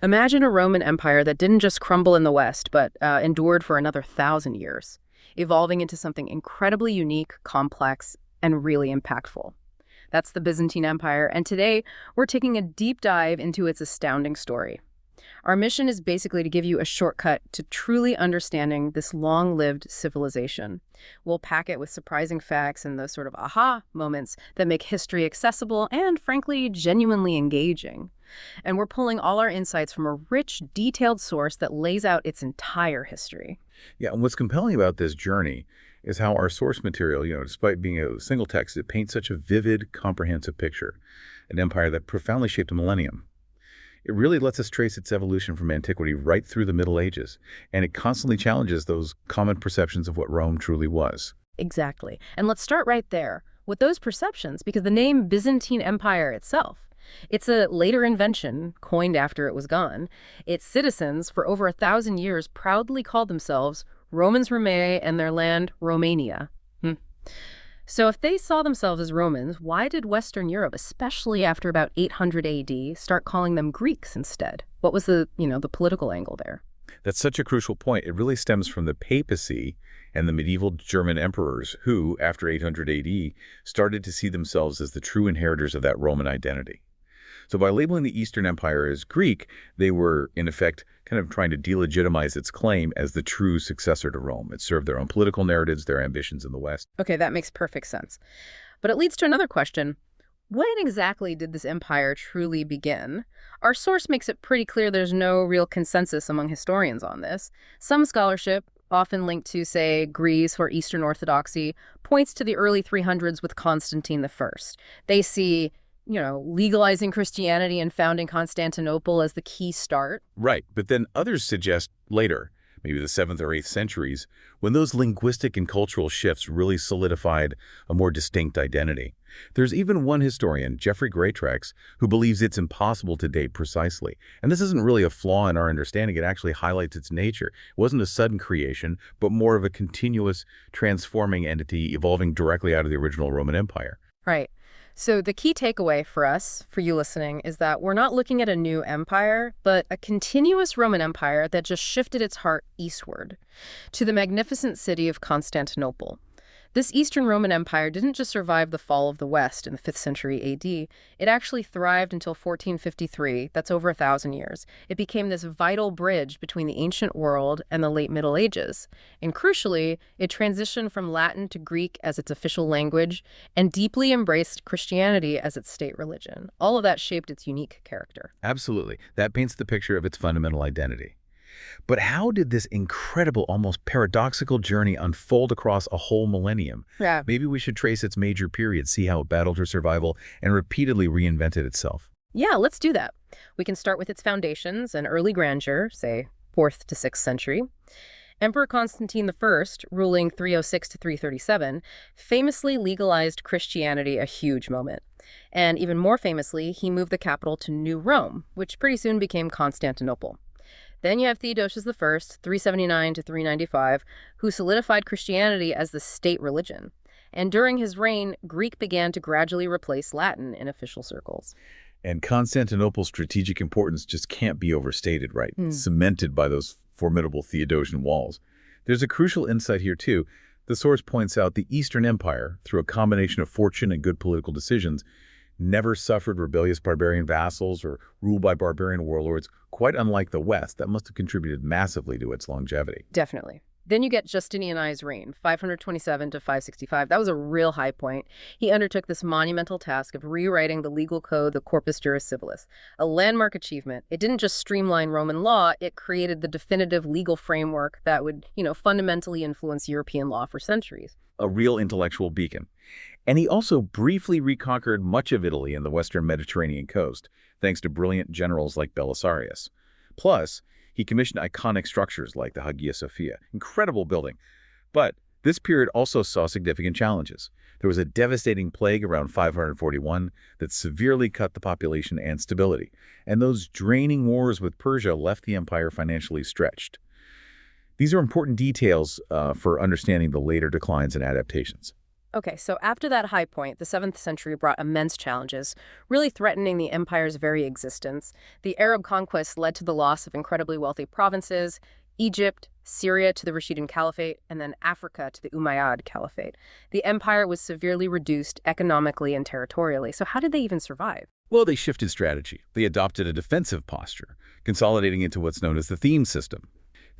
Imagine a Roman Empire that didn't just crumble in the West, but endured for another 1,000 years, evolving into something incredibly unique, complex, and really impactful. That's the Byzantine Empire, and today we're taking a deep dive into its astounding story. Our mission is basically to give you a shortcut to truly understanding this long-lived civilization. We'll pack it with surprising facts and those sort of aha moments that make history accessible and, frankly, genuinely engaging. And we're pulling all our insights from a rich, detailed source that lays out its entire history. Yeah, and what's compelling about this journey is how our source material, despite being a single text, it paints such a vivid, comprehensive picture. An empire that profoundly shaped a millennium. It really lets us trace its evolution from antiquity right through the Middle Ages, and it constantly challenges those common perceptions of what Rome truly was. Exactly. And let's start right there with those perceptions, because the name Byzantine Empire itself, it's a later invention coined after it was gone. Its citizens, for over 1,000 years, proudly called themselves Romans Romae and their land Romania. So if they saw themselves as Romans, why did Western Europe, especially after about 800 AD, start calling them Greeks instead? What was the political angle there? That's such a crucial point. It really stems from the papacy and the medieval German emperors who, after 800 AD, started to see themselves as the true inheritors of that Roman identity. So by labeling the Eastern Empire as Greek, they were, in effect, kind of trying to delegitimize its claim as the true successor to Rome. It served their own political narratives, their ambitions in the West. Okay, that makes perfect sense. But it leads to another question. When exactly did this empire truly begin? Our source makes it pretty clear there's no real consensus among historians on this. Some scholarship, often linked to, say, Greece or Eastern Orthodoxy, points to the early 300s with Constantine I. They see legalizing Christianity and founding Constantinople as the key start. Right, but then others suggest later, maybe the 7th or 8th centuries, when those linguistic and cultural shifts really solidified a more distinct identity. There's even one historian, Geoffrey Greatrex, who believes it's impossible to date precisely. And this isn't really a flaw in our understanding. It actually highlights its nature. It wasn't a sudden creation, but more of a continuous, transforming entity evolving directly out of the original Roman Empire. Right. So the key takeaway for us, for you listening, is that we're not looking at a new empire, but a continuous Roman Empire that just shifted its heart eastward to the magnificent city of Constantinople. This Eastern Roman Empire didn't just survive the fall of the West in the 5th century AD. It actually thrived until 1453. That's over 1,000 years. It became this vital bridge between the ancient world and the late Middle Ages. And crucially, it transitioned from Latin to Greek as its official language and deeply embraced Christianity as its state religion. All of that shaped its unique character. Absolutely. That paints the picture of its fundamental identity. But how did this incredible, almost paradoxical journey unfold across a whole millennium? Yeah. Maybe we should trace its major periods, see how it battled for survival and repeatedly reinvented itself. Yeah, let's do that. We can start with its foundations and early grandeur, say 4th to 6th century. Emperor Constantine I, ruling 306 to 337, famously legalized Christianity, a huge moment. And even more famously, he moved the capital to New Rome, which pretty soon became Constantinople. Then you have Theodosius I, 379 to 395, who solidified Christianity as the state religion. And during his reign, Greek began to gradually replace Latin in official circles. And Constantinople's strategic importance just can't be overstated, right? Cemented by those formidable Theodosian walls. There's a crucial insight here, too. The source points out the Eastern Empire, through a combination of fortune and good political decisions, never suffered rebellious barbarian vassals or ruled by barbarian warlords, quite unlike the West. That must have contributed massively to its longevity. Definitely. Then you get Justinian I's reign, 527 to 565. That was a real high point. He undertook this monumental task of rewriting the legal code, the Corpus Juris Civilis, a landmark achievement. It didn't just streamline Roman law, it created the definitive legal framework that would, fundamentally influence European law for centuries. A real intellectual beacon. And he also briefly reconquered much of Italy and the western Mediterranean coast, thanks to brilliant generals like Belisarius. Plus, he commissioned iconic structures like the Hagia Sophia. Incredible building. But this period also saw significant challenges. There was a devastating plague around 541 that severely cut the population and stability. And those draining wars with Persia left the empire financially stretched. These are important details for understanding the later declines and adaptations. Okay, so after that high point, the 7th century brought immense challenges, really threatening the empire's very existence. The Arab conquest led to the loss of incredibly wealthy provinces, Egypt, Syria to the Rashidun Caliphate, and then Africa to the Umayyad Caliphate. The empire was severely reduced economically and territorially, so how did they even survive? Well, they shifted strategy. They adopted a defensive posture, consolidating into what's known as the theme system.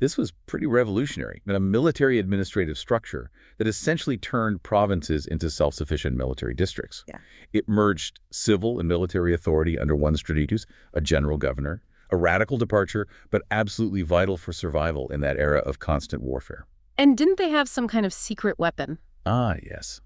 This was pretty revolutionary, and a military administrative structure that essentially turned provinces into self-sufficient military districts. Yeah. It merged civil and military authority under one strategist, a general governor, a radical departure, but absolutely vital for survival in that era of constant warfare. And didn't they have some kind of secret weapon? Ah, yes.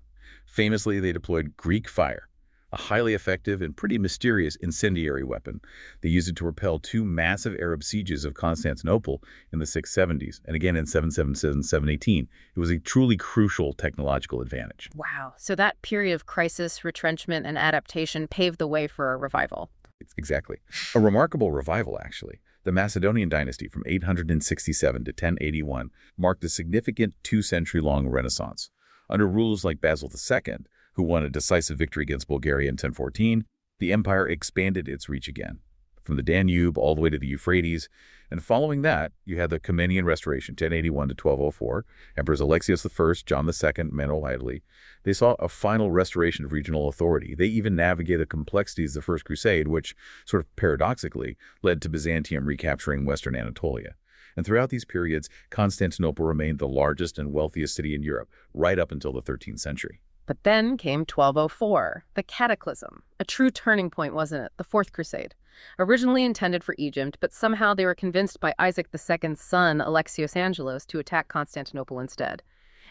Famously, they deployed Greek fire, a highly effective and pretty mysterious incendiary weapon. They used it to repel two massive Arab sieges of Constantinople in the 670s, and again in 777, 718. It was a truly crucial technological advantage. Wow. So that period of crisis, retrenchment, and adaptation paved the way for a revival. Exactly. A remarkable revival, actually. The Macedonian dynasty from 867 to 1081 marked a significant two-century-long renaissance. Under rulers like Basil II, who won a decisive victory against Bulgaria in 1014, the empire expanded its reach again, from the Danube all the way to the Euphrates. And following that, you had the Comnenian Restoration, 1081 to 1204. Emperors Alexios I, John II, Manuel Italy. They saw a final restoration of regional authority. They even navigated the complexities of the First Crusade, which, sort of paradoxically, led to Byzantium recapturing Western Anatolia. And throughout these periods, Constantinople remained the largest and wealthiest city in Europe, right up until the 13th century. But then came 1204, the Cataclysm. A true turning point, wasn't it? The Fourth Crusade. Originally intended for Egypt, but somehow they were convinced by Isaac II's son, Alexios Angelos, to attack Constantinople instead.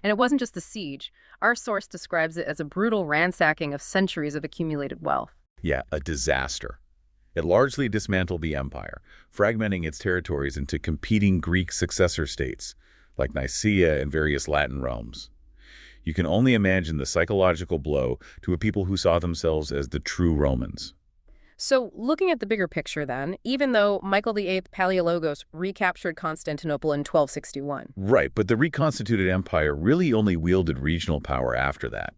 And it wasn't just the siege. Our source describes it as a brutal ransacking of centuries of accumulated wealth. Yeah, a disaster. It largely dismantled the empire, fragmenting its territories into competing Greek successor states, like Nicaea and various Latin realms. You can only imagine the psychological blow to a people who saw themselves as the true Romans. So, looking at the bigger picture then, even though Michael VIII Palaiologos recaptured Constantinople in 1261. Right, but the reconstituted empire really only wielded regional power after that.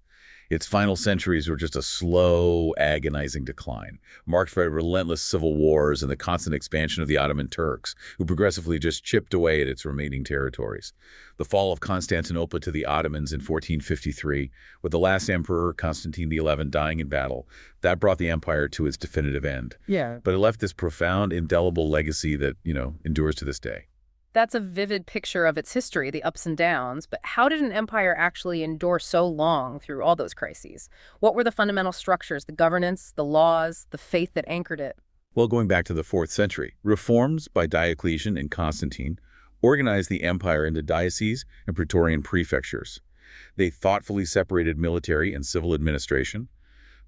Its final centuries were just a slow, agonizing decline, marked by relentless civil wars and the constant expansion of the Ottoman Turks, who progressively just chipped away at its remaining territories. The fall of Constantinople to the Ottomans in 1453, with the last emperor, Constantine XI, dying in battle, that brought the empire to its definitive end. Yeah. But it left this profound, indelible legacy that, endures to this day. That's a vivid picture of its history, the ups and downs, but how did an empire actually endure so long through all those crises? What were the fundamental structures, the governance, the laws, the faith that anchored it? Well, going back to the 4th century, reforms by Diocletian and Constantine organized the empire into dioceses and praetorian prefectures. They thoughtfully separated military and civil administration.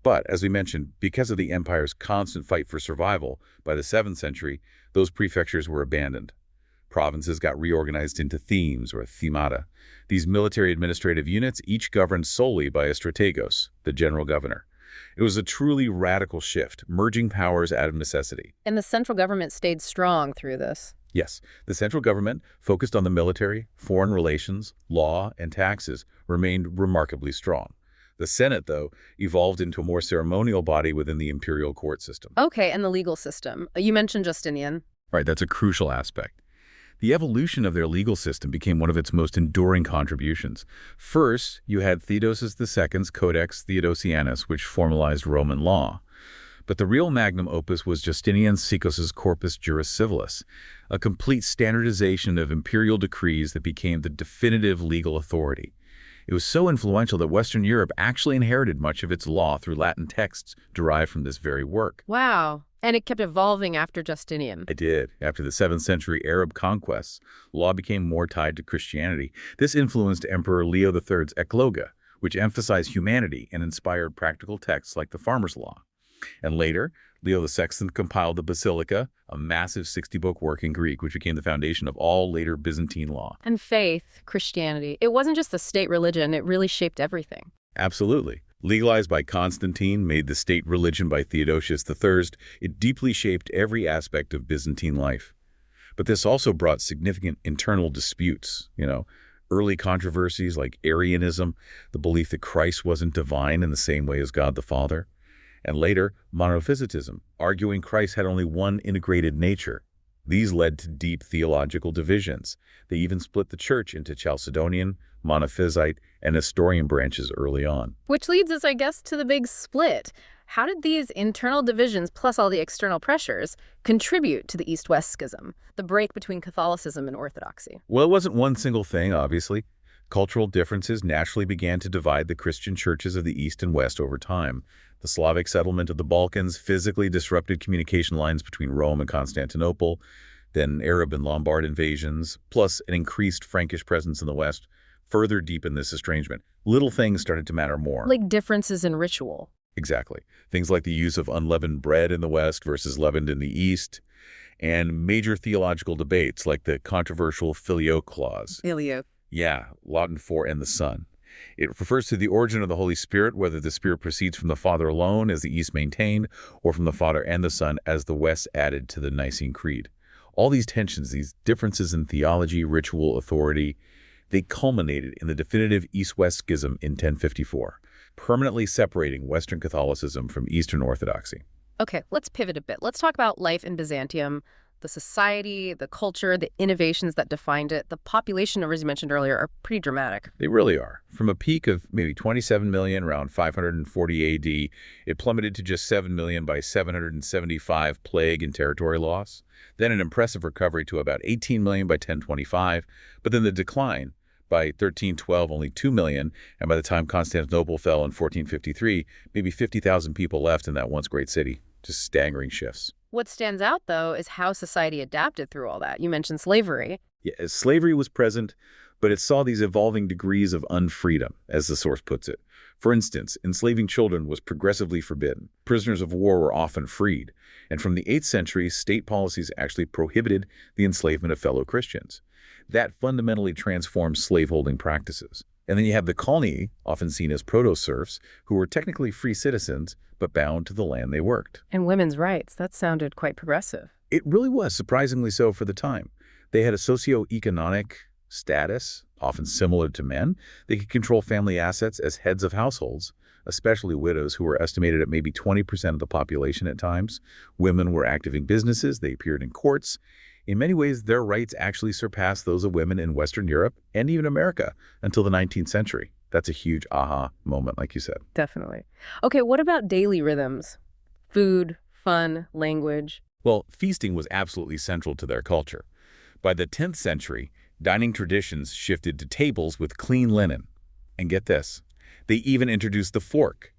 But, as we mentioned, because of the empire's constant fight for survival, by the 7th century, those prefectures were abandoned. Provinces got reorganized into themes, or themata. These military administrative units each governed solely by a strategos, the general governor. It was a truly radical shift, merging powers out of necessity. And the central government stayed strong through this. Yes, the central government, focused on the military, foreign relations, law, and taxes, remained remarkably strong. The Senate, though, evolved into a more ceremonial body within the imperial court system. Okay, and the legal system. You mentioned Justinian. Right, that's a crucial aspect. The evolution of their legal system became one of its most enduring contributions. First, you had Theodosius II's Codex Theodosianus, which formalized Roman law. But the real magnum opus was Justinian Siccos's Corpus Juris Civilis, a complete standardization of imperial decrees that became the definitive legal authority. It was so influential that Western Europe actually inherited much of its law through Latin texts derived from this very work. Wow. And it kept evolving after Justinian. It did. After the 7th century Arab conquests, law became more tied to Christianity. This influenced Emperor Leo III's Ecloga, which emphasized humanity and inspired practical texts like the Farmer's Law. And later, Leo II compiled the Basilica, a massive 60-book work in Greek, which became the foundation of all later Byzantine law. And faith, Christianity, it wasn't just a state religion, it really shaped everything. Absolutely. Legalized by Constantine, made the state religion by Theodosius III, it deeply shaped every aspect of Byzantine life. But this also brought significant internal disputes. Early controversies like Arianism, the belief that Christ wasn't divine in the same way as God the Father, and later monophysitism, arguing Christ had only one integrated nature. These led to deep theological divisions. They even split the church into Chalcedonian, Monophysite, and Nestorian branches early on. Which leads us, I guess, to the big split. How did these internal divisions, plus all the external pressures, contribute to the East-West schism, the break between Catholicism and Orthodoxy? Well, it wasn't one single thing, obviously. Cultural differences naturally began to divide the Christian churches of the East and West over time. The Slavic settlement of the Balkans physically disrupted communication lines between Rome and Constantinople, then Arab and Lombard invasions, plus an increased Frankish presence in the West, further deepened this estrangement. Little things started to matter more. Like differences in ritual. Exactly. Things like the use of unleavened bread in the West versus leavened in the East, and major theological debates like the controversial Filioque clause. Filioque. Yeah, Latin for "and the Son." It refers to the origin of the Holy Spirit, whether the Spirit proceeds from the Father alone, as the East maintained, or from the Father and the Son, as the West added to the Nicene Creed. All these tensions, these differences in theology, ritual, authority, they culminated in the definitive East-West schism in 1054, permanently separating Western Catholicism from Eastern Orthodoxy. Okay, let's pivot a bit. Let's talk about life in Byzantium, the society, the culture, the innovations that defined it. The population numbers you mentioned earlier are pretty dramatic. They really are. From a peak of maybe 27 million around 540 AD, it plummeted to just 7 million by 775 plague and territory loss. Then an impressive recovery to about 18 million by 1025, but then the decline. By 1312, only 2 million, and by the time Constantinople fell in 1453, maybe 50,000 people left in that once great city. Just staggering shifts. What stands out, though, is how society adapted through all that. You mentioned slavery. Yeah, slavery was present, but it saw these evolving degrees of unfreedom, as the source puts it. For instance, enslaving children was progressively forbidden. Prisoners of war were often freed. And from the 8th century, state policies actually prohibited the enslavement of fellow Christians. That fundamentally transformed slaveholding practices. And then you have the colony, often seen as proto-serfs, who were technically free citizens, but bound to the land they worked. And women's rights. That sounded quite progressive. It really was, surprisingly so for the time. They had a socio-economic status, often similar to men. They could control family assets as heads of households, especially widows who were estimated at maybe 20% of the population at times. Women were active in businesses. They appeared in courts. In many ways, their rights actually surpassed those of women in Western Europe and even America until the 19th century. That's a huge aha moment, like you said. Definitely. Okay, what about daily rhythms? Food, fun, language? Well, feasting was absolutely central to their culture. By the 10th century, dining traditions shifted to tables with clean linen. And get this, they even introduced the fork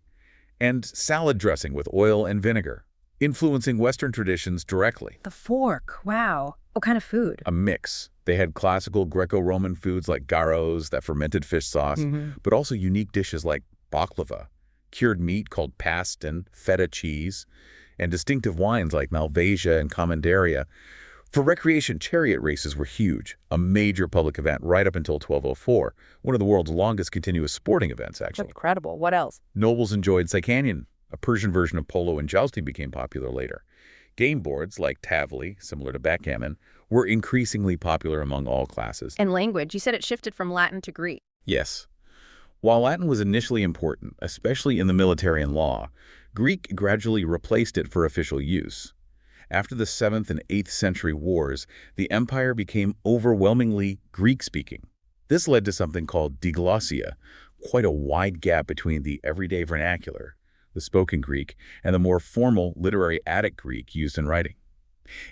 and salad dressing with oil and vinegar, influencing Western traditions directly. The fork, wow. What kind of food? A mix. They had classical Greco-Roman foods like gyros, that fermented fish sauce, but also unique dishes like baklava, cured meat called paston, feta cheese, and distinctive wines like Malvasia and Commanderia. For recreation, chariot races were huge, a major public event right up until 1204, one of the world's longest continuous sporting events, actually. Incredible. What else? Nobles enjoyed Saikanyan. A Persian version of polo and jousting became popular later. Game boards, like tavoli, similar to backgammon, were increasingly popular among all classes. And language. You said it shifted from Latin to Greek. Yes. While Latin was initially important, especially in the military and law, Greek gradually replaced it for official use. After the 7th and 8th century wars, the empire became overwhelmingly Greek-speaking. This led to something called diglossia, quite a wide gap between the everyday vernacular, the spoken Greek, and the more formal literary Attic Greek used in writing.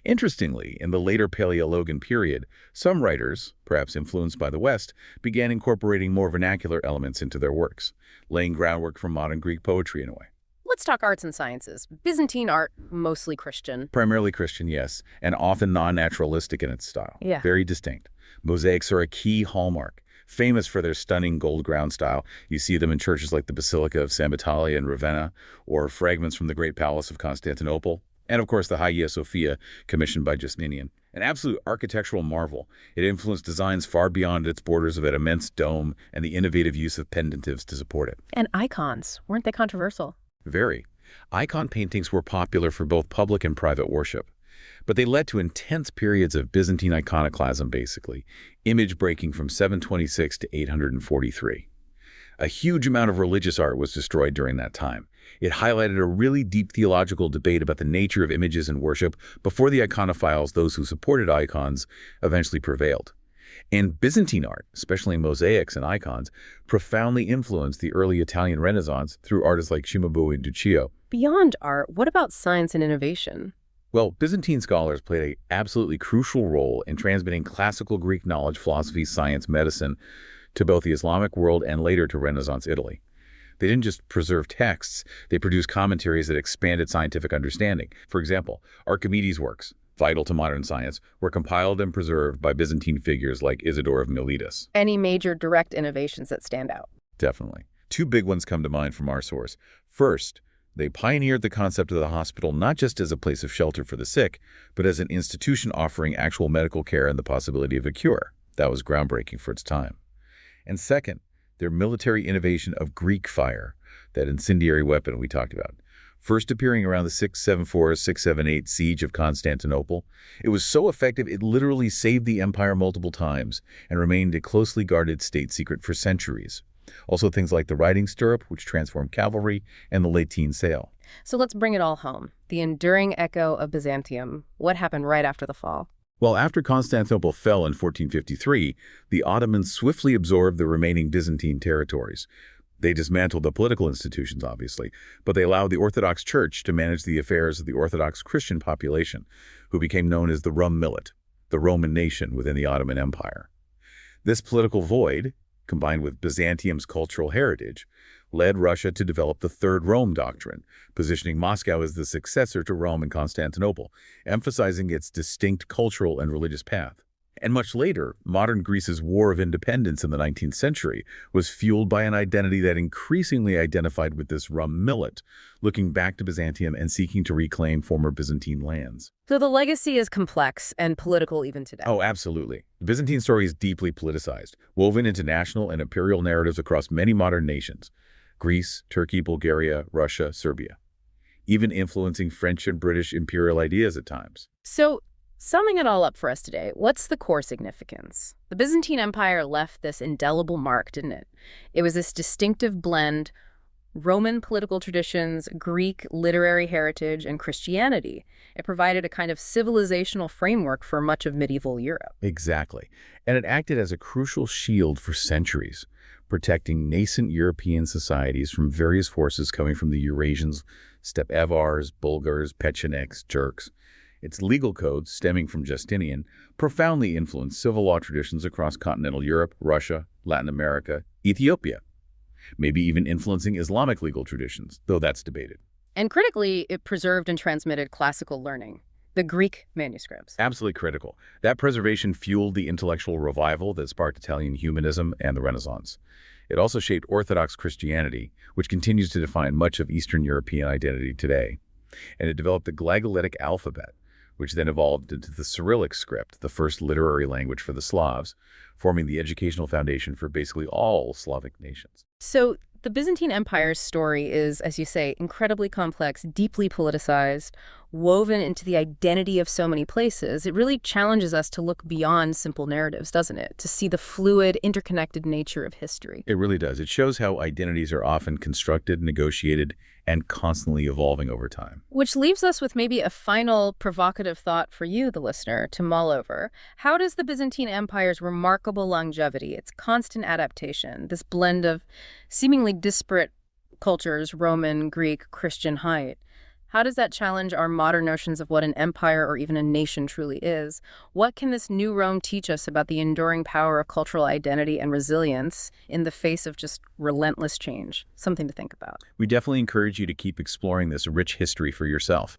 Interestingly, in the later Paleologan period, some writers, perhaps influenced by the West, began incorporating more vernacular elements into their works, laying groundwork for modern Greek poetry in a way. Let's talk arts and sciences. Byzantine art, mostly Christian. Primarily Christian, yes, and often non-naturalistic in its style. Yeah. Very distinct. Mosaics are a key hallmark. Famous for their stunning gold ground style. You see them in churches like the Basilica of San Vitale in Ravenna, or fragments from the Great Palace of Constantinople, and of course the Hagia Sophia, commissioned by Justinian. An absolute architectural marvel. It influenced designs far beyond its borders of an immense dome and the innovative use of pendentives to support it. And icons. Weren't they controversial? Very. Icon paintings were popular for both public and private worship. But they led to intense periods of Byzantine iconoclasm, basically, image breaking from 726 to 843. A huge amount of religious art was destroyed during that time. It highlighted a really deep theological debate about the nature of images and worship before the iconophiles, those who supported icons, eventually prevailed. And Byzantine art, especially mosaics and icons, profoundly influenced the early Italian Renaissance through artists like Cimabue and Duccio. Beyond art, what about science and innovation? Well, Byzantine scholars played an absolutely crucial role in transmitting classical Greek knowledge, philosophy, science, medicine to both the Islamic world and later to Renaissance Italy. They didn't just preserve texts, they produced commentaries that expanded scientific understanding. For example, Archimedes' works, vital to modern science, were compiled and preserved by Byzantine figures like Isidore of Miletus. Any major direct innovations that stand out? Definitely. Two big ones come to mind from our source. First, they pioneered the concept of the hospital not just as a place of shelter for the sick, but as an institution offering actual medical care and the possibility of a cure. That was groundbreaking for its time. And second, their military innovation of Greek fire, that incendiary weapon we talked about. First appearing around the 674-678 siege of Constantinople, it was so effective it literally saved the empire multiple times and remained a closely guarded state secret for centuries. Also things like the riding stirrup, which transformed cavalry, and the lateen sail. So let's bring it all home. The enduring echo of Byzantium. What happened right after the fall? Well, after Constantinople fell in 1453, the Ottomans swiftly absorbed the remaining Byzantine territories. They dismantled the political institutions, obviously, but they allowed the Orthodox Church to manage the affairs of the Orthodox Christian population, who became known as the Rum Millet, the Roman nation within the Ottoman Empire. This political void, combined with Byzantium's cultural heritage, led Russia to develop the Third Rome doctrine, positioning Moscow as the successor to Rome and Constantinople, emphasizing its distinct cultural and religious path. And much later, modern Greece's War of Independence in the 19th century was fueled by an identity that increasingly identified with this Rum Millet, looking back to Byzantium and seeking to reclaim former Byzantine lands. So the legacy is complex and political even today. Oh, absolutely. The Byzantine story is deeply politicized, woven into national and imperial narratives across many modern nations: Greece, Turkey, Bulgaria, Russia, Serbia, even influencing French and British imperial ideas at times. So, summing it all up for us today, what's the core significance? The Byzantine Empire left this indelible mark, didn't it? It was this distinctive blend: Roman political traditions, Greek literary heritage, and Christianity. It provided a kind of civilizational framework for much of medieval Europe. Exactly. And it acted as a crucial shield for centuries, protecting nascent European societies from various forces coming from the Eurasians, steppe Avars, Bulgars, Pechenegs, Turks. Its legal codes, stemming from Justinian, profoundly influenced civil law traditions across continental Europe, Russia, Latin America, Ethiopia, maybe even influencing Islamic legal traditions, though that's debated. And critically, it preserved and transmitted classical learning, the Greek manuscripts. Absolutely critical. That preservation fueled the intellectual revival that sparked Italian humanism and the Renaissance. It also shaped Orthodox Christianity, which continues to define much of Eastern European identity today. And it developed the Glagolitic alphabet, which then evolved into the Cyrillic script, the first literary language for the Slavs, forming the educational foundation for basically all Slavic nations. So the Byzantine Empire's story is, as you say, incredibly complex, deeply politicized, woven into the identity of so many places. It really challenges us to look beyond simple narratives, doesn't it? To see the fluid, interconnected nature of history. It really does. It shows how identities are often constructed, negotiated, and constantly evolving over time. Which leaves us with maybe a final provocative thought for you, the listener, to mull over. How does the Byzantine Empire's remarkable longevity, its constant adaptation, this blend of seemingly disparate cultures, Roman, Greek, Christian height, how does that challenge our modern notions of what an empire or even a nation truly is? What can this new Rome teach us about the enduring power of cultural identity and resilience in the face of just relentless change? Something to think about. We definitely encourage you to keep exploring this rich history for yourself.